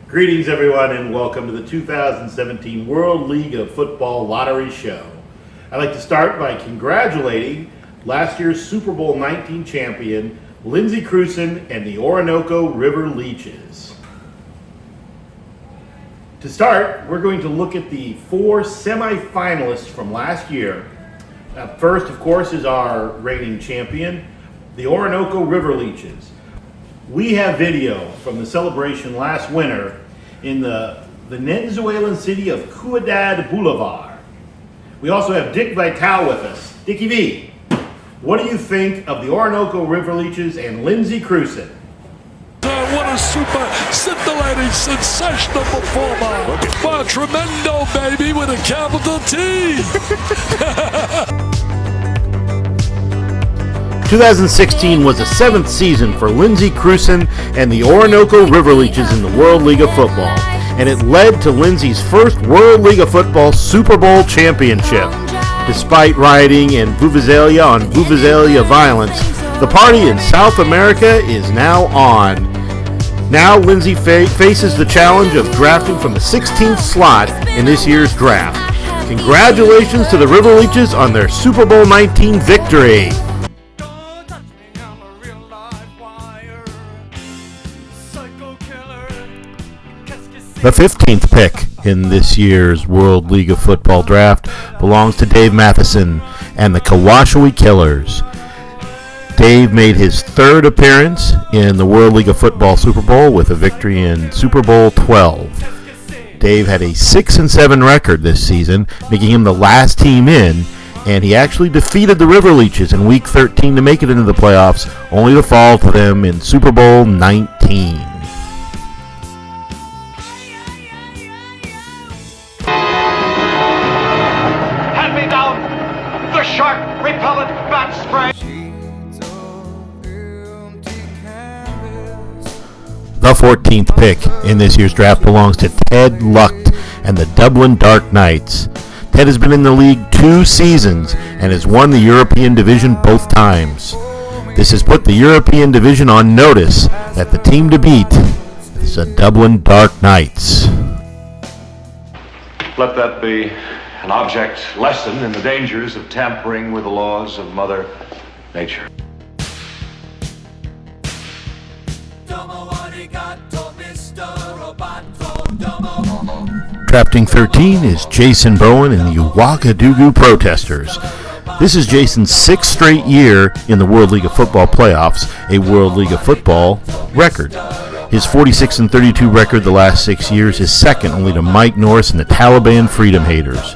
Greetings everyone and welcome to the 2017 World League of Football Lottery Show. I'd like to start by congratulating last year's Super Bowl 19 champion, Lindsey Cruson and the Orinoco River Leeches. To start, we're going to look at the four semi-finalists from last year. First, of course, is our reigning champion, the Orinoco River Leeches. We have video from the celebration last winter in the Venezuelan city of Ciudad Bolivar. We also have Dick Vitale with us. Dickie V, what do you think of the Orinoco River Leeches and Lindsey Cruson? What a super scintillating, sensational performer. By Tremendo, baby, with a capital T. 2016 was the seventh season for Lindsey Cruson and the Orinoco River Leeches in the World League of Football, and it led to Lindsey's first World League of Football Super Bowl championship. Despite rioting and vuvuzelia on vuvuzelia violence, the party in South America is now on. Now Lindsey faces the challenge of drafting from the 16th slot in this year's draft. Congratulations to the River Leeches on their Super Bowl 19 victory. The 15th pick in this year's World League of Football draft belongs to Dave Matheson and the Kawashawi Killers. Dave made his third appearance in the World League of Football Super Bowl with a victory in Super Bowl 12. Dave had a 6-7 record this season, making him the last team in, and he actually defeated the River Leeches in Week 13 to make it into the playoffs, only to fall to them in Super Bowl 19. The shark repellent bat spray. The 14th pick in this year's draft belongs to Ted Lucht and the Dublin Dark Knights. Ted has been in the league 2 seasons and has won the European Division both times. This has put the European Division on notice that the team to beat is the Dublin Dark Knights. Let that be an object lesson in the dangers of tampering with the laws of Mother Nature. Drafting 13 is Jason Bowen and the Ouagadougou Protesters. This is Jason's 6th straight year in the World League of Football playoffs, a World League of Football record. His 46-32 record the last 6 years is second only to Mike Norris and the Taliban Freedom Haters.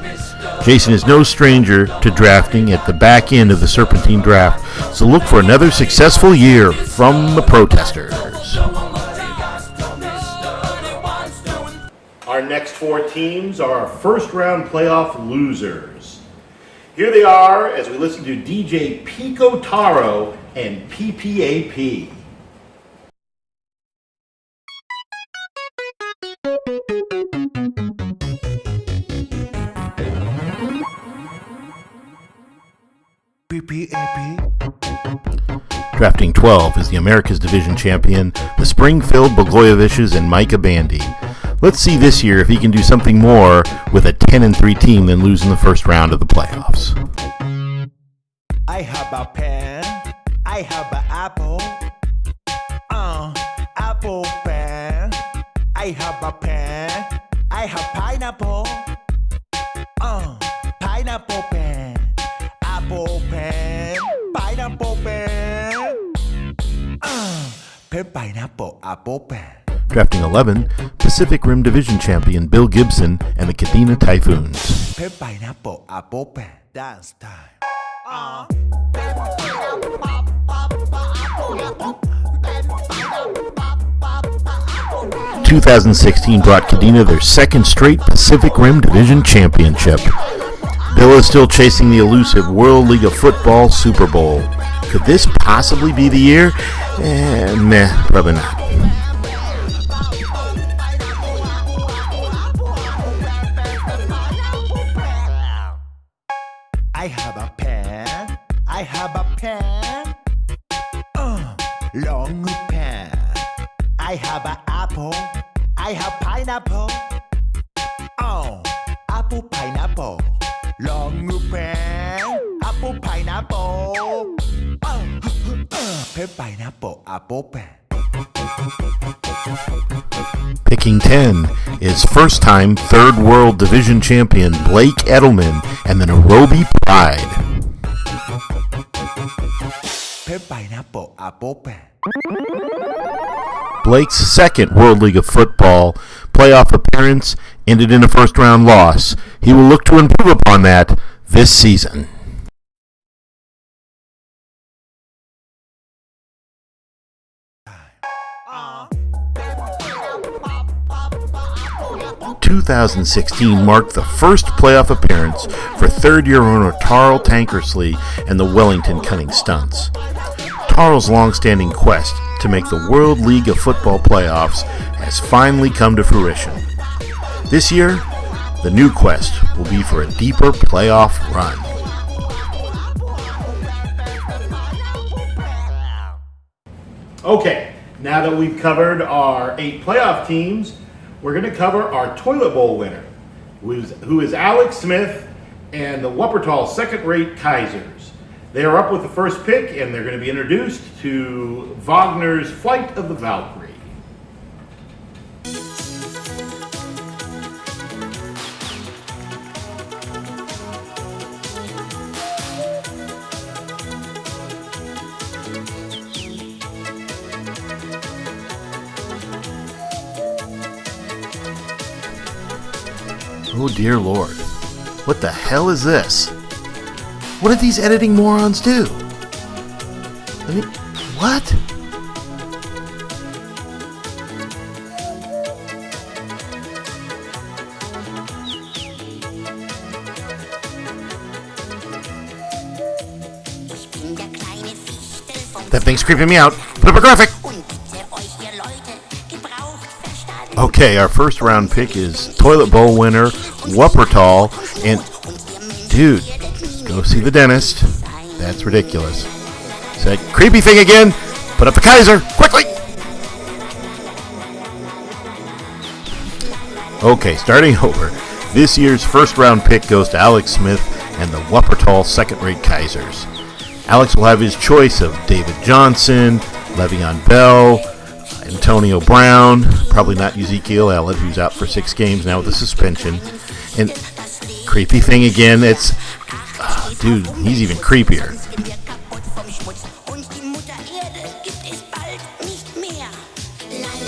Jason is no stranger to drafting at the back end of the Serpentine draft, so look for another successful year from the Protesters. Our next 4 teams are our first-round playoff losers. Here they are as we listen to DJ Pico Taro and PPAP. Drafting 12 is the America's Division champion, the Springfield Blagojevic's and Micah Bandy. Let's see this year if he can do something more with a 10-3 team than lose in the first round of the playoffs. I have a pen, I have an apple, apple pen. I have a pen, I have pineapple, pineapple pen, apple pen, pineapple pen, pen, pineapple, apple pen. Drafting 11, Pacific Rim Division champion Bill Gibson and the Kadena Typhoons. Pen, pineapple, apple pen. Dance time. 2016 brought Kadena their second straight Pacific Rim Division championship. Bill is still chasing the elusive World League of Football Super Bowl. Could this possibly be the year? Probably not. I have a pen, I have a pen, long pen. I have an apple, I have pineapple. Oh, apple pineapple. Long pen. Apple pineapple. Pen pineapple. Apple pen. Picking 10 is first-time Third World Division champion Blake Edelman and the Nairobi Pride. Pen pineapple. Apple pen. Blake's second World League of Football playoff appearance ended in a first-round loss. He will look to improve upon that this season. Uh. 2016 marked the first playoff appearance for third-year owner Tarl Tankersley and the Wellington Cunning Stunts. Tarl's long-standing quest to make the World League of Football playoffs has finally come to fruition. This year, the new quest will be for a deeper playoff run. Okay, now that we've covered our 8 playoff teams, we're going to cover our toilet bowl winner, who is Alex Smith and the Wuppertal second-rate Kaisers. They are up with the first pick, and they're going to be introduced to Wagner's Flight of the Valkyrie. Oh dear Lord, what the hell is this? What did these editing morons do? I mean, what? That thing's creeping me out. Put up a graphic! Okay, our first round pick is toilet bowl winner Wuppertal, and dude, go see the dentist. That's ridiculous. It's that creepy thing again. Put up the Kaiser quickly. Okay, starting over. This year's first round pick goes to Alex Smith and the Wuppertal second-rate Kaisers. Alex will have his choice of David Johnson, Le'Veon Bell, Antonio Brown, probably not Ezekiel Elliott, who's out for 6 games now with a suspension. And creepy thing again, it's, dude, he's even creepier.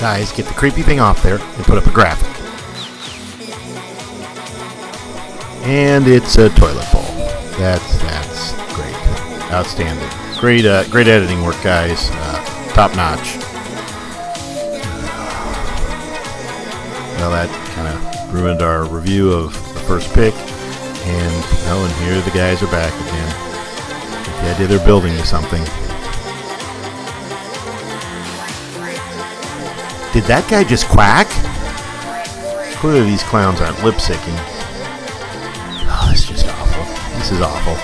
Guys, get the creepy thing off there and put up a graphic. And it's a toilet bowl. That's great. Outstanding. Great editing work, guys. Top notch. Well, that kind of ruined our review of the first pick. And here the guys are back again. Get the idea they're building to something. Did that guy just quack? Clearly these clowns aren't lip-syncing. Oh, this is just awful. This is awful.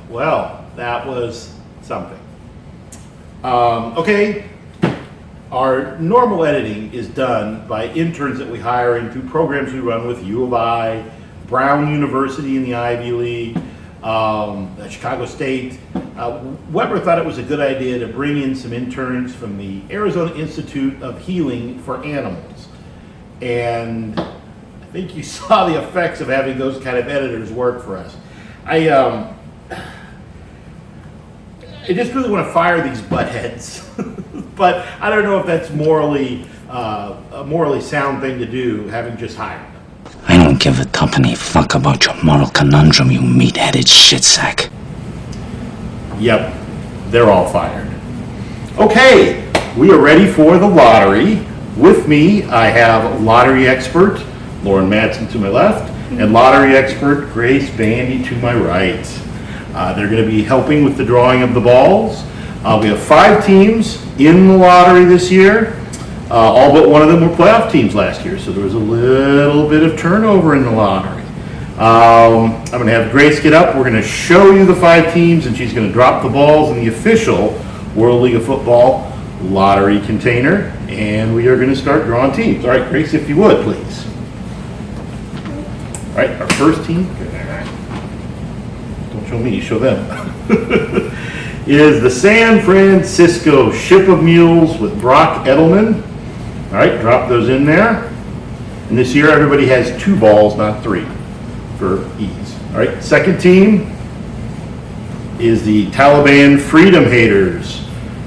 Well, that was something. Okay, our normal editing is done by interns that we hire into programs we run with U of I, Brown University in the Ivy League, Chicago State. Weber thought it was a good idea to bring in some interns from the Arizona Institute of Healing for Animals. And I think you saw the effects of having those kind of editors work for us. I just really want to fire these buttheads, but I don't know if that's a morally sound thing to do, having just hired them. I don't give a tuppeny fuck about your moral conundrum, you meat-headed shitsack. Yep, they're all fired. Okay, we are ready for the lottery. With me, I have lottery expert Lauren Madsen to my left, and lottery expert Grace Bandy to my right. They're going to be helping with the drawing of the balls. We have 5 teams in the lottery this year. All but one of them were playoff teams last year, so there was a little bit of turnover in the lottery. I'm going to have Grace get up. We're going to show you the 5 teams, and she's going to drop the balls in the official World League of Football lottery container, and we are going to start drawing teams. All right, Grace, if you would, please. All right, our first team, don't show me, show them, is the San Francisco Ship of Mules with Brock Edelman. All right, drop those in there. And this year, everybody has 2 balls, not 3, for ease. All right, second team is the Taliban Freedom Haters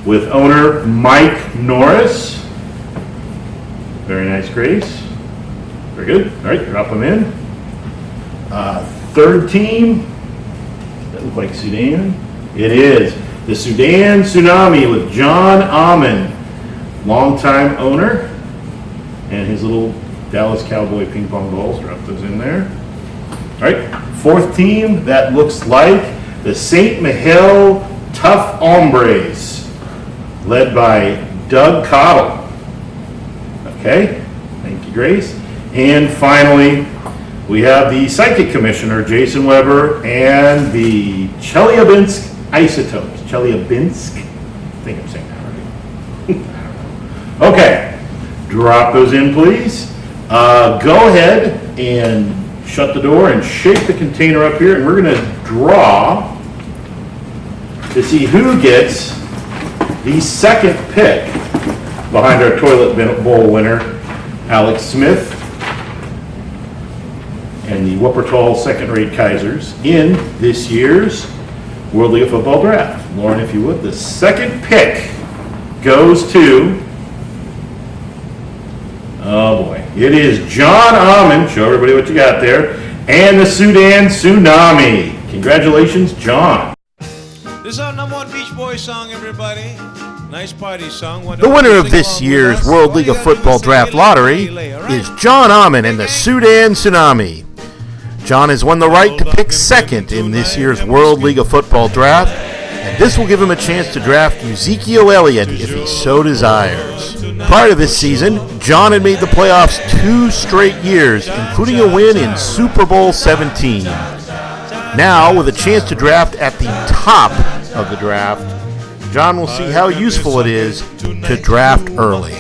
with owner Mike Norris. Very nice, Grace. Very good. All right, drop them in. Third team, that look like Sudan. It is the Sudan Tsunami with John Amon, longtime owner, and his little Dallas Cowboy ping pong balls. Drop those in there. All right, fourth team, that looks like the St. Mihiel Tough Hombres, led by Doug Cottle. Okay, thank you, Grace. And finally, we have the Psychic Commissioner, Jason Weber, and the Chelyabinsk Isotopes. Chelyabinsk? I think I'm saying that right. Okay, drop those in, please. Go ahead and shut the door and shake the container up here, and we're going to draw to see who gets the second pick behind our toilet bowl winner, Alex Smith, and the Wuppertal second-rate Kaisers in this year's World League of Football Draft. Lauren, if you would, the second pick goes to, oh boy, it is John Amon. Show everybody what you got there. And the Sudan Tsunami. Congratulations, John. This is our #1 Beach Boys song, everybody. Nice party song. The winner of this year's World League of Football Draft Lottery is John Amon and the Sudan Tsunami. John has won the right to pick second in this year's World League of Football Draft, and this will give him a chance to draft Ezekiel Elliott if he so desires. Prior to this season, John had made the playoffs 2 straight years, including a win in Super Bowl 17. Now, with a chance to draft at the top of the draft, John will see how useful it is to draft early.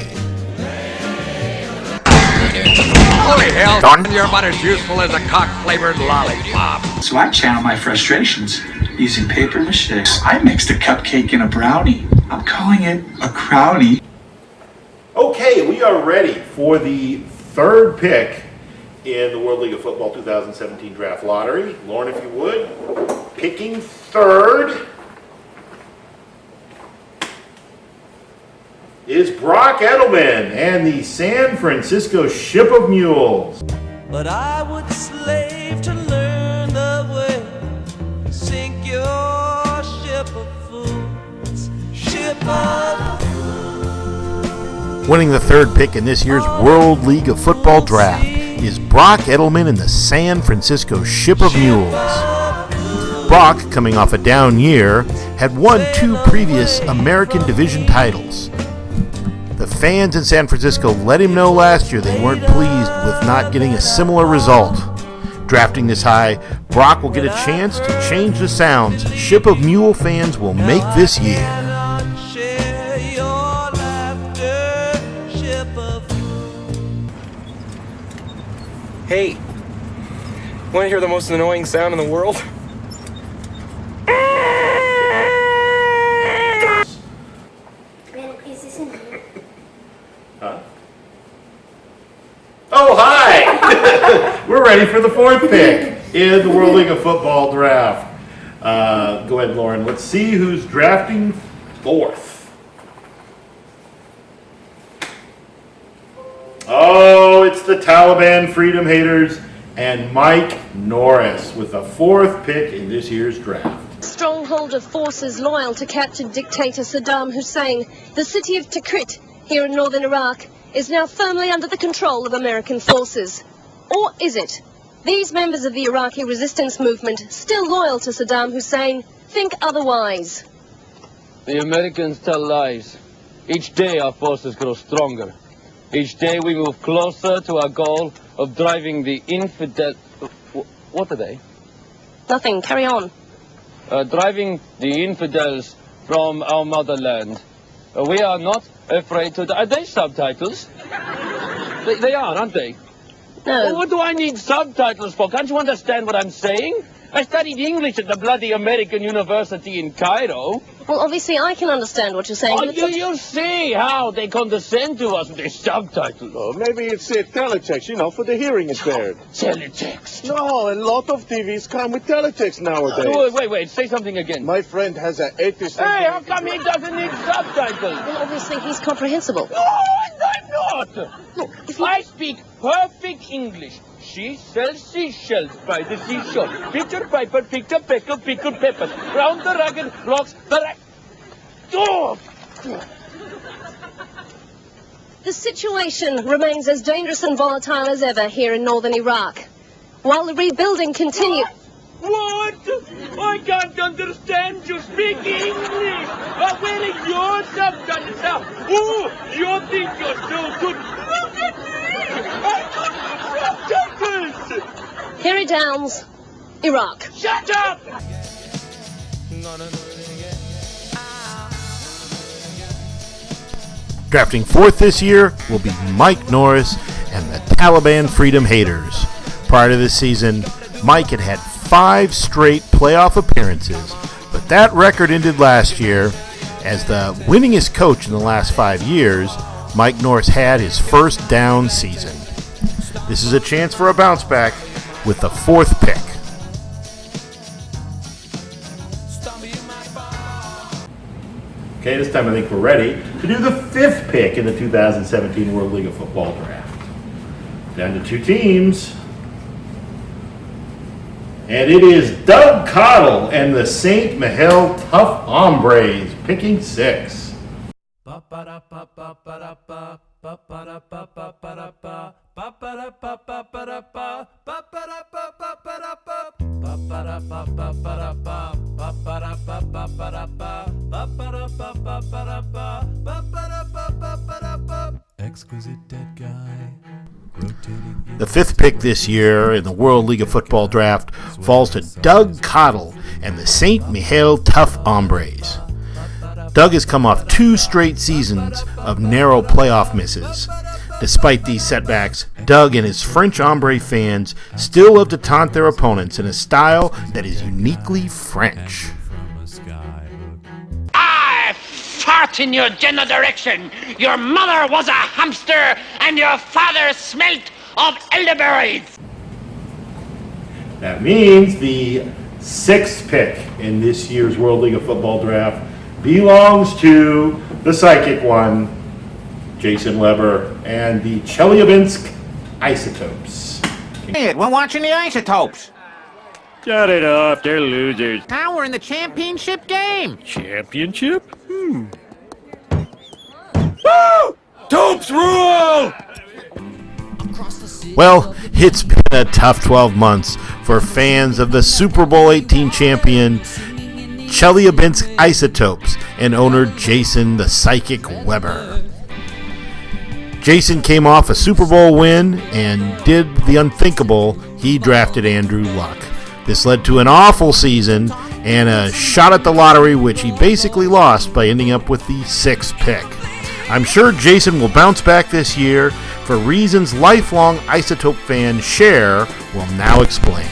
Holy hell, you're about as useful as a cock-flavored lollipop. So I channel my frustrations using paper mache. I mixed a cupcake and a brownie. I'm calling it a crownie. Okay, we are ready for the third pick in the World League of Football 2017 Draft Lottery. Lauren, if you would, picking third is Brock Edelman and the San Francisco Ship of Mules. But I would slave to learn the way to sink your ship of fools. Ship of Winning the third pick in this year's World League of Football Draft is Brock Edelman and the San Francisco Ship of Mules. Brock, coming off a down year, had won 2 previous American Division titles. The fans in San Francisco let him know last year they weren't pleased with not getting a similar result. Drafting this high, Brock will get a chance to change the sounds Ship of Mule fans will make this year. Hey, want to hear the most annoying sound in the world? Is this in here? Huh? Oh, hi! We're ready for the fourth pick in the World League of Football Draft. Go ahead, Lauren. Let's see who's drafting fourth. Oh, it's the Taliban Freedom Haters and Mike Norris with the fourth pick in this year's draft. Stronghold of forces loyal to captured dictator Saddam Hussein, the city of Tikrit, here in northern Iraq, is now firmly under the control of American forces. Or is it? These members of the Iraqi resistance movement, still loyal to Saddam Hussein, think otherwise. The Americans tell lies. Each day our forces grow stronger. Each day we move closer to our goal of driving the infidel... What are they? Nothing. Carry on. Driving the infidels from our motherland. We are not afraid to... Are they subtitles? They are, aren't they? No. Well, what do I need subtitles for? Can't you understand what I'm saying? I studied English at the bloody American University in Cairo. Well, obviously I can understand what you're saying. Oh, but you see how they condescend to us with their subtitles. Oh, maybe it's teletext, for the hearing impaired. Teletext? No, a lot of TVs come with teletext nowadays. Wait, say something again. My friend has an 80-cent... Hey, how come he doesn't need subtitles? Well, obviously he's comprehensible. No, I'm not! Look, I speak perfect English. She sells seashells by the seashore. Pitcher piper, picked a peckle, pickled peppers. Round the rugged rocks, Oh! The situation remains as dangerous and volatile as ever here in northern Iraq. While the rebuilding continues... What? I can't understand you speak English. Where is your subtitles now? Oh, you think you're so good. Look at me! I got subtitles! Harry Downs, Iraq. Shut up! Drafting fourth this year will be Mike Norris and the Taliban Freedom Haters. Prior to this season, Mike had had 5 straight playoff appearances, but that record ended last year. As the winningest coach in the last 5 years, Mike Norris had his first down season. This is a chance for a bounce back with the 4th pick. Okay, this time I think we're ready to do the 5th pick in the 2017 World League of Football Draft. Down to 2 teams. And it is Doug Cottle and the St. Mihiel Tough Hombres, picking 6. Exquisite dead guy. The 5th pick this year in the World League of Football Draft falls to Doug Cottle and the St. Mihiel Tough Hombres. Doug has come off 2 straight seasons of narrow playoff misses. Despite these setbacks, Doug and his French hombre fans still love to taunt their opponents in a style that is uniquely French. I fart in your general direction. Your mother was a hamster and your father smelt of elderberries. That means the 6th pick in this year's World League of Football Draft belongs to the psychic one, Jason Weber, and the Chelyabinsk Isotopes. Hey, we're watching the Isotopes. Shut it off, they're losers. Now we're in the championship game. Championship? Woo! Topes rule! Well, it's been a tough 12 months for fans of the Super Bowl 18 champion Chelyabinsk Isotopes and owner Jason the Psychic Weber. Jason came off a Super Bowl win and did the unthinkable. He drafted Andrew Luck. This led to an awful season and a shot at the lottery, which he basically lost by ending up with the 6th pick. I'm sure Jason will bounce back this year for reasons lifelong Isotope fans share will now explain.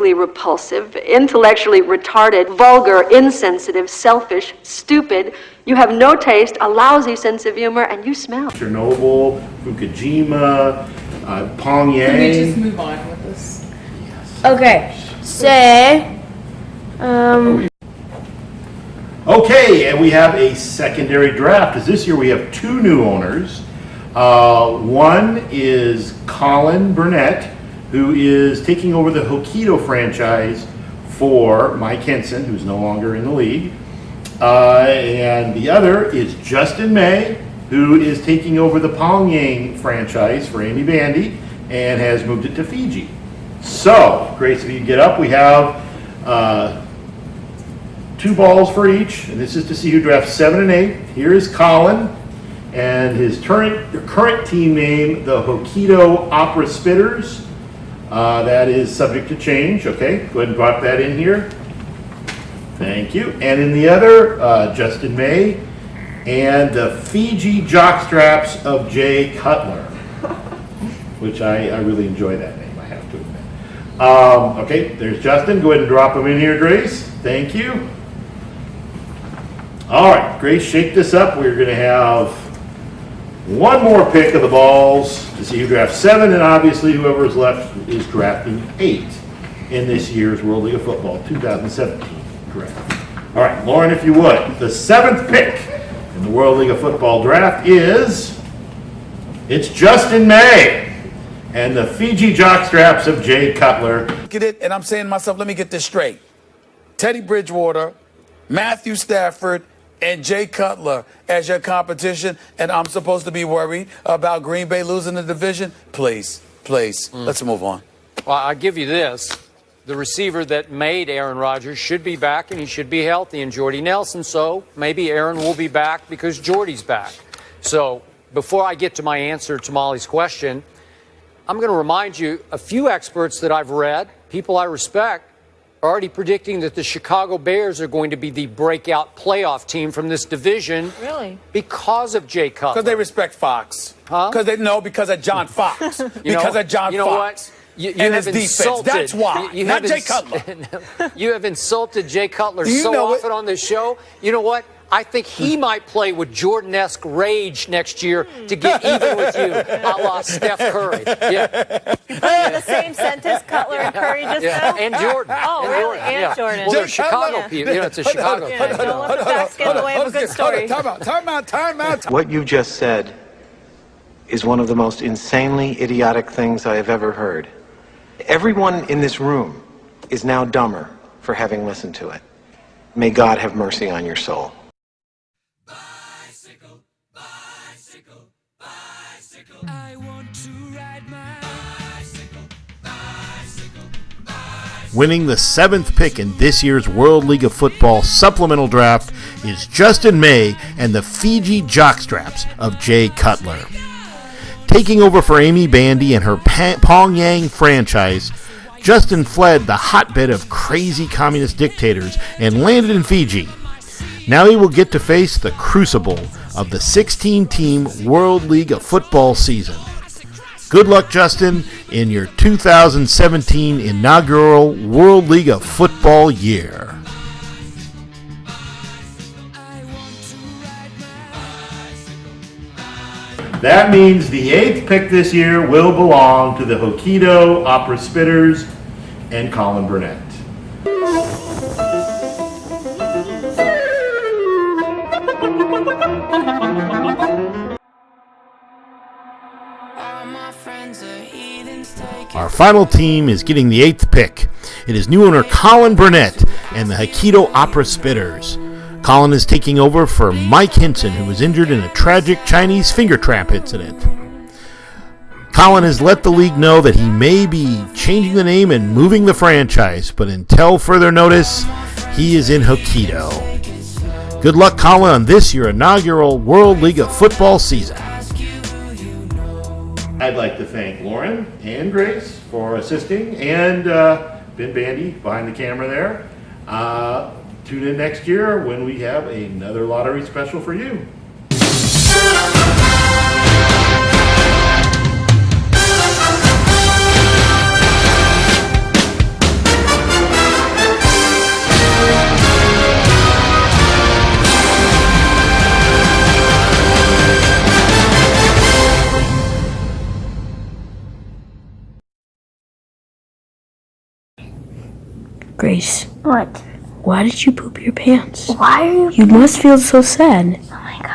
Repulsive, intellectually retarded, vulgar, insensitive, selfish, stupid. You have no taste, a lousy sense of humor, and you smell. Chernobyl, Fukushima, Pyongyang. Can we just move on with this? Yes. Okay, say, Okay, and we have a secondary draft, because this year we have 2 new owners. One is Colin Burnett, who is taking over the Hokkaido franchise for Mike Henson, who's no longer in the league. And the other is Justin May, who is taking over the Pyongyang franchise for Amy Bandy and has moved it to Fiji. So, Grace, if you get up, we have 2 balls for each, and this is to see who drafts 7 and 8. Here is Colin, and his current team name, the Hokkaido Opera Spitters. That is subject to change. Okay, go ahead and drop that in here. Thank you. And in the other, Justin May and the Fiji jockstraps of Jay Cutler, which I really enjoy that name, I have to admit. Okay, there's Justin. Go ahead and drop him in here, Grace. Thank you. All right, Grace, shake this up. We're going to have one more pick of the balls to see who drafts 7, and obviously whoever is left is drafting 8 in this year's World League of Football 2017 draft. All right, Lauren, if you would, the 7th pick in the World League of Football draft it's Justin May and the Fiji jockstraps of Jay Cutler. Look at it, and I'm saying to myself, let me get this straight. Teddy Bridgewater, Matthew Stafford, and Jay Cutler as your competition, and I'm supposed to be worried about Green Bay losing the division? Please, let's move on. Well, I'll give you this. The receiver that made Aaron Rodgers should be back, and he should be healthy, and Jordy Nelson, so maybe Aaron will be back because Jordy's back. So before I get to my answer to Molly's question, I'm going to remind you, a few experts that I've read, people I respect, are already predicting that the Chicago Bears are going to be the breakout playoff team from this division. Really? Because of Jay Cutler. Because they respect Fox. Huh? Because of John Fox. Because of John Fox. You and have his defense. Insulted, That's why. Not Jay Cutler. You have insulted Jay Cutler so often on this show. You know what? I think he might play with Jordan-esque rage next year to get even with you, a la Steph Curry. Yeah. You put in the same sentence, Cutler and Curry just now? And Jordan. Oh, and really? Jordan. And Jordan. Well, they're Chicago people. It's a Chicago thing. Don't let the facts get in the way of a good story. Time out. What you just said is one of the most insanely idiotic things I have ever heard. Everyone in this room is now dumber for having listened to it. May God have mercy on your soul. Winning the 7th pick in this year's World League of Football supplemental draft is Justin May and the Fiji jockstraps of Jay Cutler. Taking over for Amy Bandy and her Pyongyang franchise, Justin fled the hotbed of crazy communist dictators and landed in Fiji. Now he will get to face the crucible of the 16-team World League of Football season. Good luck, Justin, in your 2017 inaugural World League of Football year. That means the 8th pick this year will belong to the Hokkaido Opera Spitters and Colin Burnett. Our final team is getting the 8th pick. It is new owner Colin Burnett and the Hokkaido Opera Spitters. Colin is taking over for Mike Hinson, who was injured in a tragic Chinese finger trap incident. Colin has let the league know that he may be changing the name and moving the franchise, but until further notice, he is in Hokkaido. Good luck, Colin, on this, your inaugural World League of Football season. I'd like to thank Lauren and Grace for assisting, and Ben Bandy behind the camera there. Tune in next year when we have another lottery special for you. Grace. What? Why did you poop your pants? Why are you... You must feel so sad. Oh my God.